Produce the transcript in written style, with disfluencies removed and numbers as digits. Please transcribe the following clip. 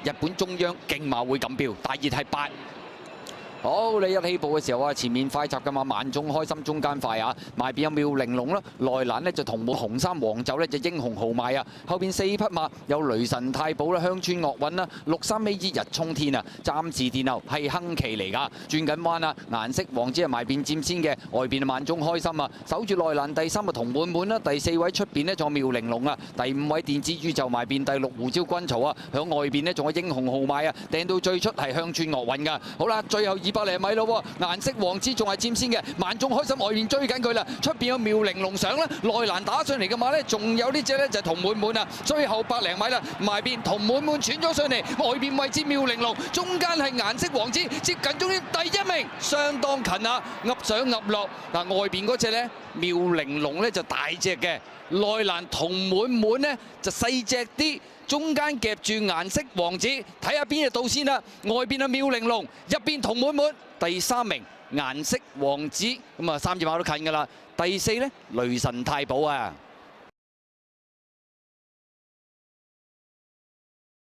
日本中央競馬會錦標，大熱係8。好，你一起步嘅時候啊，前面快閘嘅嘛，萬眾開心中間快啊，埋邊有妙玲瓏啦，內欄呢就同滿紅衫黃袖呢就英雄豪邁啊，後邊4匹馬有雷神太保啦、鄉村樂韻啦、63尾日衝天啊，暫時殿後係亨奇嚟㗎，轉緊彎啊，顏色王子係埋邊佔先嘅，外邊萬眾開心啊，守住內欄第3啊同滿滿啦，第4位出邊呢仲有妙玲瓏啊，第5位電子宇宙埋邊第6胡椒軍曹啊，響外邊呢仲有英雄豪邁啊，掟到最出係鄉村樂韻㗎，好啦，最後200厘米咯，顏色王子仲係佔先嘅，萬眾開心外面追緊佢啦，出邊有妙玲瓏上啦，內欄打上嚟嘅馬呢，仲有呢隻呢就係同滿滿啊，最後100厘米啦，埋邊同滿滿傳咗上嚟，外邊位置妙玲瓏，中間係顏色王子，接近終於第1名，相當近啊，噏上噏落嗱，外邊嗰隻呢，妙玲瓏呢就大隻嘅，內欄同滿滿呢就細隻啲。中間夾住顏色王子，睇下邊隻到先啦。外邊係妙玲瓏，入邊同滿滿，第3名顏色王子，咁啊3隻馬都近㗎啦。第4呢，雷神太保啊。